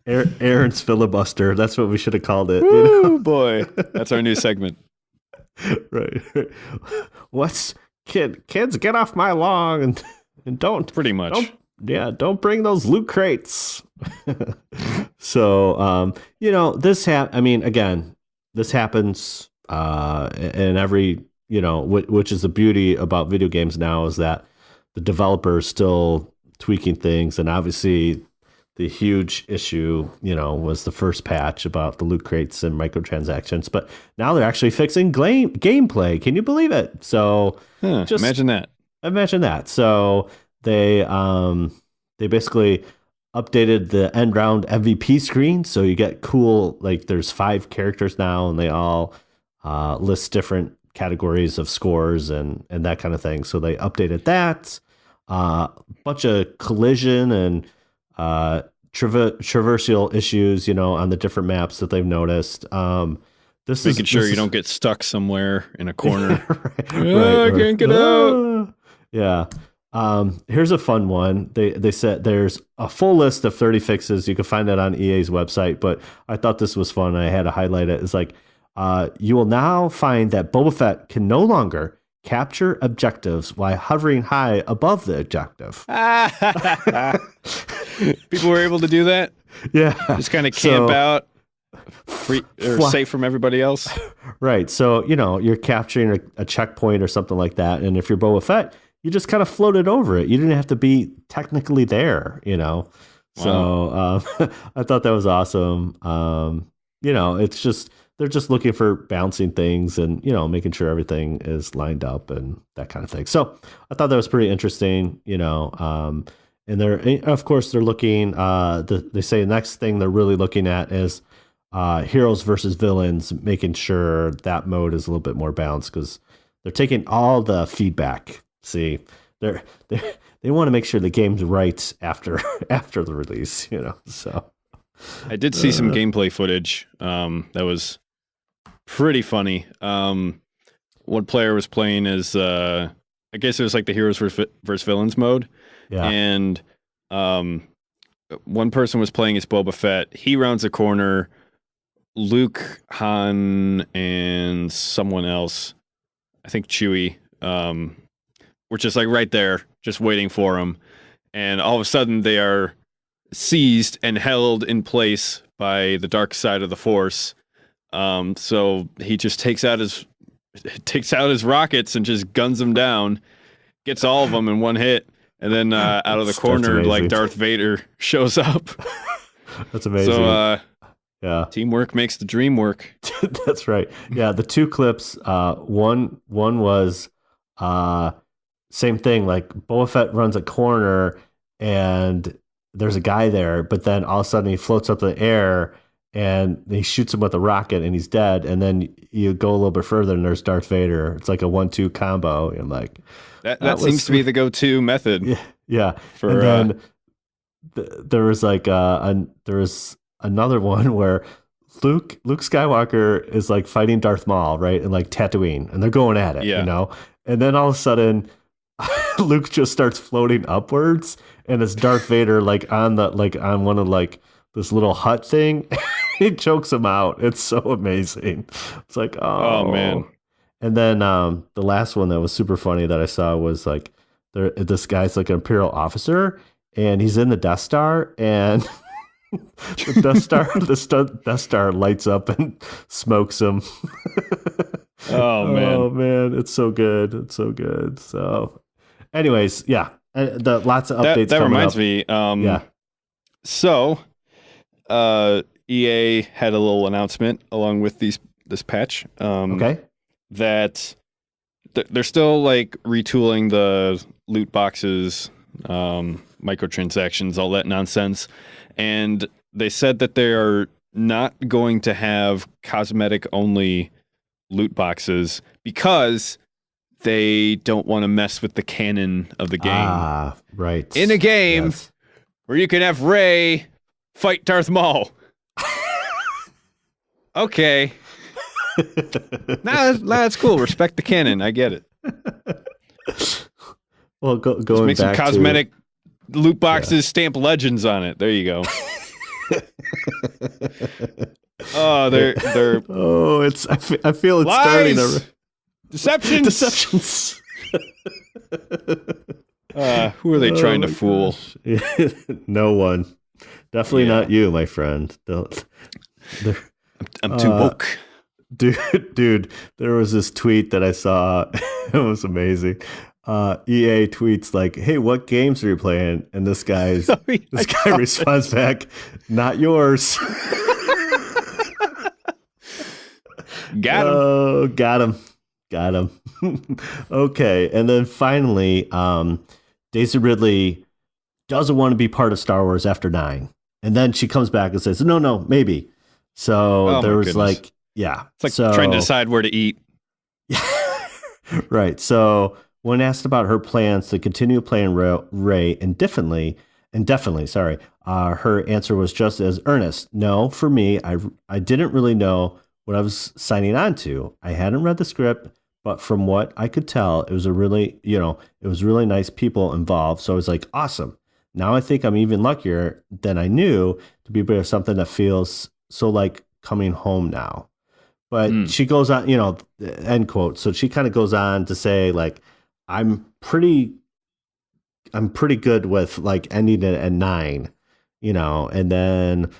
Aaron's filibuster. That's what we should have called it. Woo, boy. That's our new segment. Right. What's kids get off my lawn and don't pretty much. Don't bring those loot crates. So this this happens in every, which is the beauty about video games now, is that the developer is still tweaking things, and obviously the huge issue, was the first patch about the loot crates and microtransactions. But now they're actually fixing gameplay. Can you believe it? So just imagine that. Imagine that. So they basically updated the end round MVP screen. So you get cool, like there's 5 characters now, and they all list different categories of scores and that kind of thing. So they updated that. Bunch of collision and traversal issues, on the different maps that they've noticed. Making sure you don't get stuck somewhere in a corner. I can't get out. Yeah. Here's a fun one. They said there's a full list of 30 fixes. You can find that on EA's website, but I thought this was fun. I had to highlight it. It's like, you will now find that Boba Fett can no longer capture objectives while hovering high above the objective. People were able to do that? Yeah. Just kind of camp out, free or safe from everybody else? Right. So, you're capturing a checkpoint or something like that. And if you're Boba Fett, you just kind of floated over it. You didn't have to be technically there, Wow. So I thought that was awesome. It's just, they're just looking for bouncing things and, making sure everything is lined up and that kind of thing. So I thought that was pretty interesting, and of course they're looking, they say the next thing they're really looking at is heroes versus villains, making sure that mode is a little bit more balanced because they're taking all the feedback. See, they want to make sure the game's right after the release, so. I did see some gameplay footage that was pretty funny. One player was playing as I guess it was like the heroes versus villains mode. Yeah. And one person was playing as Boba Fett. He rounds a corner. Luke, Han, and someone else, I think Chewie, were just like right there, just waiting for him. And all of a sudden they are seized and held in place by the dark side of the Force. So he just takes out his rockets and just guns them down, gets all of them in one hit, and then out of the corner, like Darth Vader shows up. That's amazing. So yeah, teamwork makes the dream work. That's right. Yeah, the 2 clips. One was same thing. Like Boba Fett runs a corner and there's a guy there, but then all of a sudden he floats up in the air and he shoots him with a rocket and he's dead. And then you go a little bit further and there's Darth Vader. It's like a 1-2 combo. And like that seems to be the go-to method. Yeah. For and then there was like there was another one where Luke Skywalker is like fighting Darth Maul, right? And like Tatooine, and they're going at it, And then all of a sudden Luke just starts floating upwards, and it's Darth Vader like on one of like this little hut thing. He chokes him out. It's so amazing. It's like, oh man. And then the last one that was super funny that I saw was like this guy's like an Imperial officer, and he's in the Death Star, and the Death Star lights up and smokes him. Oh man, it's so good. It's so good. So anyways, yeah, the lots of updates. That reminds up. Me. So EA had a little announcement along with this patch. Okay. That they're still like retooling the loot boxes, microtransactions, all that nonsense. And they said that they are not going to have cosmetic only loot boxes because they don't want to mess with the canon of the game. Ah, right. In a game where you can have Rey fight Darth Maul. Okay. That's cool. Respect the canon. I get it. Well, going Let's make back some cosmetic loot boxes, stamp legends on it. There you go. Oh, they're. Oh, it's. I feel it's lies! starting. Deceptions. Who are they trying to fool? No one. Definitely not you, my friend. I'm too woke. Dude, there was this tweet that I saw. It was amazing. EA tweets like, "Hey, what games are you playing?" And this guy responds back, "Not yours." Got him. Oh, got him. Okay, and then finally, Daisy Ridley doesn't want to be part of Star Wars after 9, and then she comes back and says, "No, maybe." So there was goodness. It's like trying to decide where to eat. Right. So when asked about her plans to continue playing Rey indefinitely, her answer was just as earnest. "No, for me, I didn't really know what I was signing on to. I hadn't read the script, but from what I could tell, it was really nice people involved. So I was like, awesome. Now I think I'm even luckier than I knew to be part of something that feels so like coming home now." But she goes on, end quote. So she kind of goes on to say, like, I'm pretty good with like ending it at 9, and then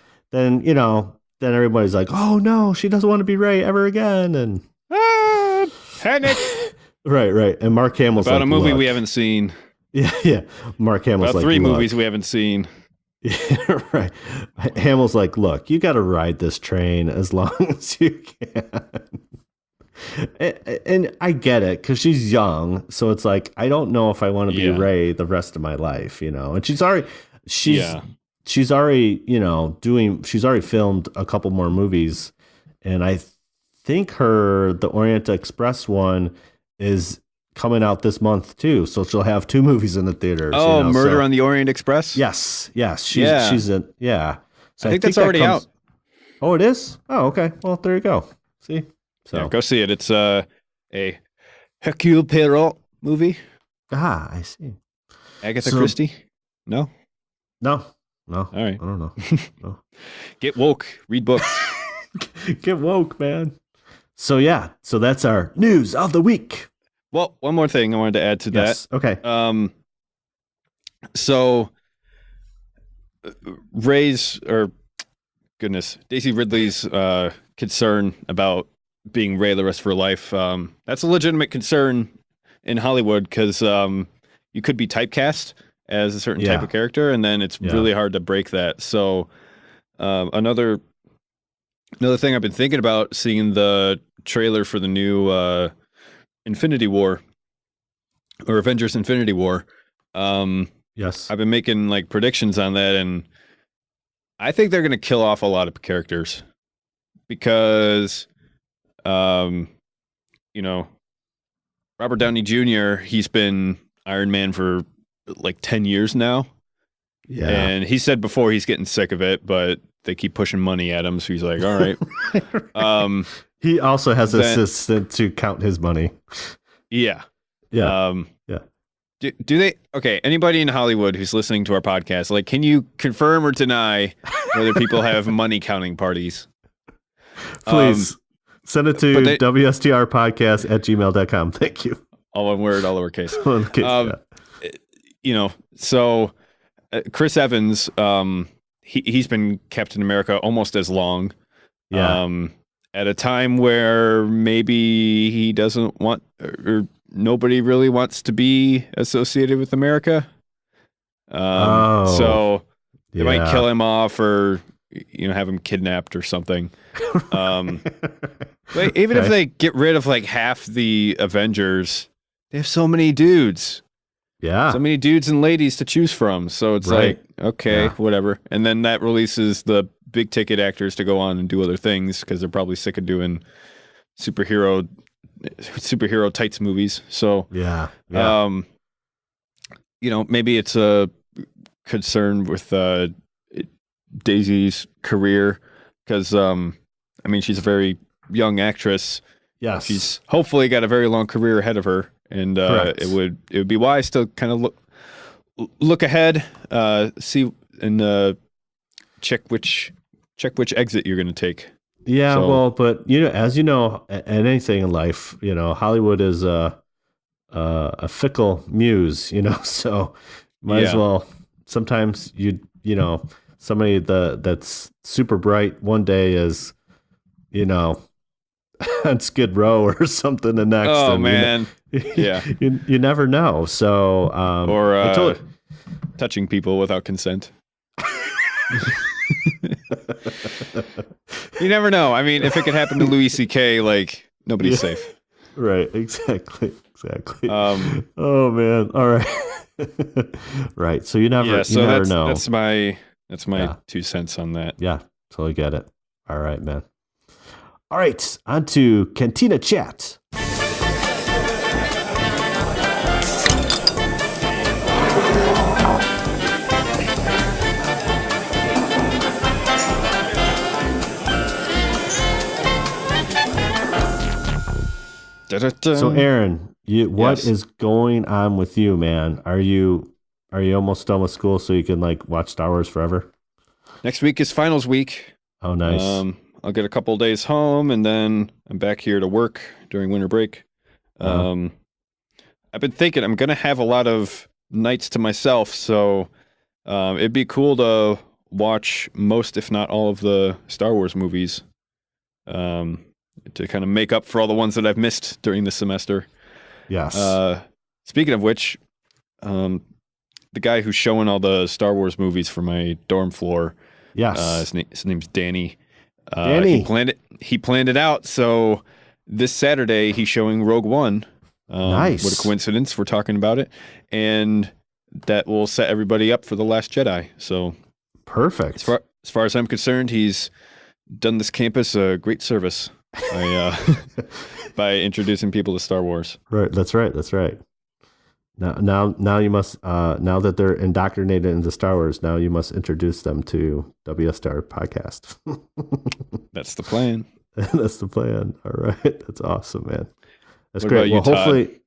everybody's like, "Oh no, she doesn't want to be Rey ever again." And panic. Right. And Mark Hamill's about like, a movie "Look." we haven't seen. Yeah. Mark Hamill's about like, 3 "Look." movies we haven't seen. Yeah, right. Hamill's like, "Look, you got to ride this train as long as you can." And I get it because she's young, so it's like I don't know if I want to be Rey the rest of my life, And she's already filmed a couple more movies, and I think the Orient Express one is coming out this month too, so she'll have 2 movies in the theaters. Oh, Murder on the Orient Express. Yes, she's in. Yeah, so I think that's already out. Oh, it is. Oh, okay. Well, there you go. See, so go see it. It's a Hercule Poirot movie. I see. Agatha Christie. No. All right. I don't know. No. Get woke. Read books. Get woke, man. So that's our news of the week. Well, one more thing I wanted to add to that. Okay. So Daisy Ridley's concern about being Rey the rest of her life, that's a legitimate concern in Hollywood because you could be typecast as a certain type of character, and then it's really hard to break that. So another thing I've been thinking about, seeing the trailer for the new Infinity War or Avengers Infinity War. Yes. I've been making like predictions on that, and I think they're going to kill off a lot of characters because, Robert Downey Jr., he's been Iron Man for like 10 years now. Yeah. And he said before he's getting sick of it, but they keep pushing money at him. So he's like, all right. He also has an assistant to count his money. Yeah. Yeah. Do they? Okay. Anybody in Hollywood who's listening to our podcast, like, can you confirm or deny whether people have money counting parties? Please send it to WSTRpodcast@gmail.com. Thank you. All one word, all lowercase. Yeah. So Chris Evans, he's been Captain America almost as long. Yeah. At a time where maybe he doesn't want, or nobody really wants to be associated with America. So they might kill him off or, have him kidnapped or something. But even if they get rid of like half the Avengers, they have so many dudes. Yeah. So many dudes and ladies to choose from. So it's like, okay, whatever. And then that releases the big ticket actors to go on and do other things because they're probably sick of doing superhero tights movies. So maybe it's a concern with Daisy's career because she's a very young actress. Yes. She's hopefully got a very long career ahead of her, and it would be wise to kind of look ahead, see and check which exit you're going to take. Yeah, well, but as you know, anything in life, Hollywood is a fickle muse, so might as well. Sometimes somebody that's super bright one day is, on Skid Row or something the next. Oh man, Yeah. you never know. So, or touching people without consent. You never know. I mean, if it could happen to Louis C.K., like, nobody's safe. Right. Exactly. Oh man. All right. Right. So you never know. That's my 2 cents on that. Yeah. Totally get it. All right, man. All right. On to Cantina Chat. So Aaron, what is going on with you, man? Are you almost done with school so you can like watch Star Wars forever? Next week is finals week. Oh, nice. I'll get a couple of days home, and then I'm back here to work during winter break. I've been thinking I'm going to have a lot of nights to myself, so it'd be cool to watch most, if not all, of the Star Wars movies. To kind of make up for all the ones that I've missed during the semester. Yes. Speaking of which, the guy who's showing all the Star Wars movies for my dorm floor. Yes. His name's Danny. Danny. He planned it out. So this Saturday he's showing Rogue One. Nice. What a coincidence. We're talking about it, and that will set everybody up for the Last Jedi. So perfect. As far as I'm concerned, he's done this campus a great service. By introducing people to Star Wars. Right. That's right. Now you must, now that they're indoctrinated into Star Wars, now you must introduce them to WSTR podcast. That's the plan. That's the plan. All right. That's awesome, man. That's what great. Well, hopefully,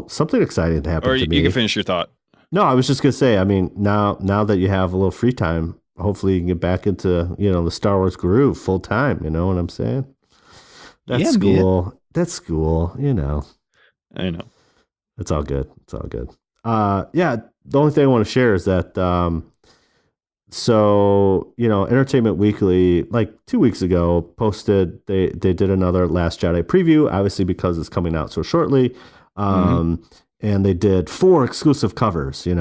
something exciting happened to me. You can finish your thought. No, I was just going to say, I mean, now that you have a little free time, hopefully you can get back into, the Star Wars groove full time. You know what I'm saying? That's school. Man. That's school, I know. It's all good. The only thing I want to share is that, Entertainment Weekly, like 2 weeks ago, posted, they did another Last Jedi preview, obviously because it's coming out so shortly. And they did 4 exclusive covers, and,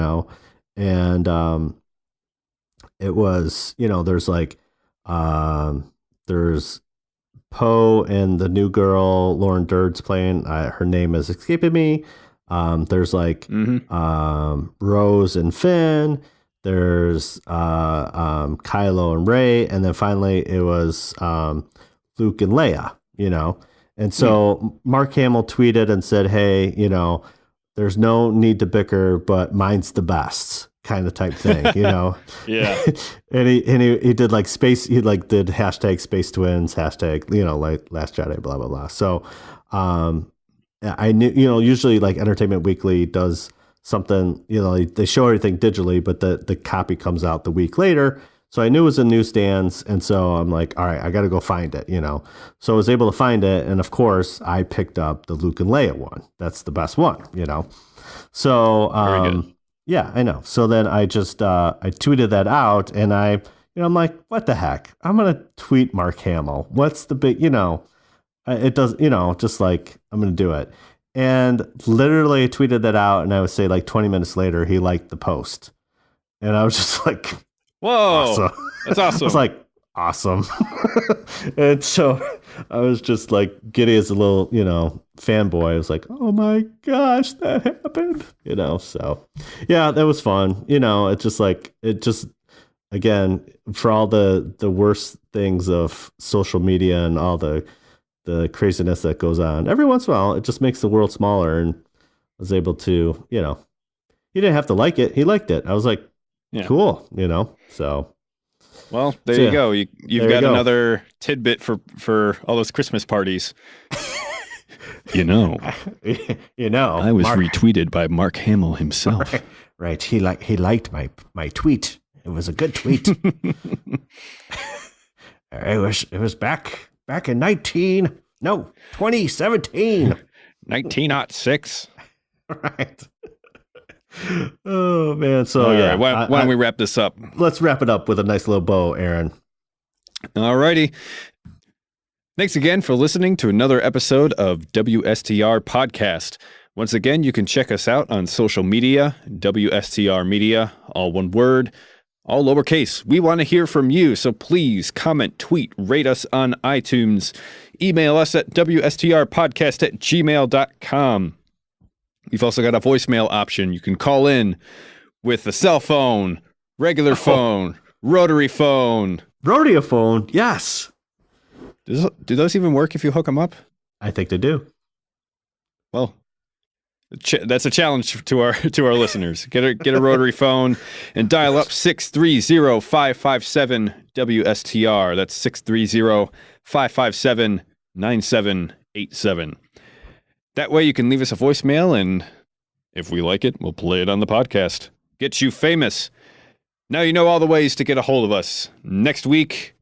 it was, there's like, there's Poe and the new girl Lauren Durd's playing. Her name is escaping me. There's like Rose and Finn. There's Kylo and Rey, and then finally it was Luke and Leia. And so Mark Hamill tweeted and said, "Hey, there's no need to bicker, but mine's the best." Kind of type thing, Yeah. and he did like space. He like did hashtag space twins, hashtag like Last Jedi, blah blah blah. So, I knew usually like Entertainment Weekly does something. They show everything digitally, but the copy comes out the week later. So I knew it was in newsstands, and so I'm like, all right, I got to go find it. So I was able to find it, and of course I picked up the Luke and Leia one. That's the best one. So very good. Yeah, I know. So then I just I tweeted that out, and I'm like, what the heck? I'm gonna tweet Mark Hamill. What's the big, it does, just like I'm gonna do it. And literally I tweeted that out, and I would say like 20 minutes later he liked the post, and I was just like, whoa, awesome. That's awesome. I was like, awesome. And so I was just like giddy as a little, fanboy. I was like, oh my gosh, that happened. So yeah, that was fun. It just again, for all the worst things of social media and all the craziness that goes on, every once in a while it just makes the world smaller. And I was able to, he didn't have to like it. He liked it. I was like, cool, so. Well, there you go. You've got another tidbit for all those Christmas parties. I was Mark, retweeted by Mark Hamill himself. Right. He liked my tweet. It was a good tweet. It was back in 2017. 1906. Right. Oh man. So all right, why don't we wrap this up? Let's wrap it up with a nice little bow, Aaron. All righty. Thanks again for listening to another episode of WSTR Podcast. Once again, you can check us out on social media, WSTR Media, all one word, all lowercase. We want to hear from you, so please comment, tweet, rate us on iTunes. Email us at wstrpodcast@gmail.com. We've also got a voicemail option. You can call in with a cell phone, regular phone, rotary phone. Rodeo phone, yes. Do those even work if you hook them up? I think they do. Well, that's a challenge to our listeners. Get a rotary phone and dial up 630-557-WSTR. That's 630-557-9787. That way you can leave us a voicemail, and if we like it, we'll play it on the podcast. Get you famous. Now you know all the ways to get a hold of us. Next week,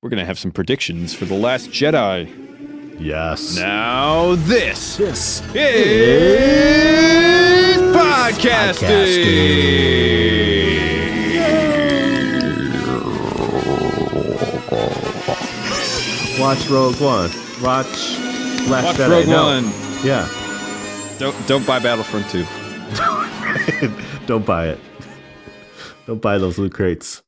we're going to have some predictions for The Last Jedi. Yes. Now this is podcasting. Watch Rogue One. Watch Last Jedi. Rogue One. Yeah. Don't buy Battlefront 2. Don't buy it. Don't buy those loot crates.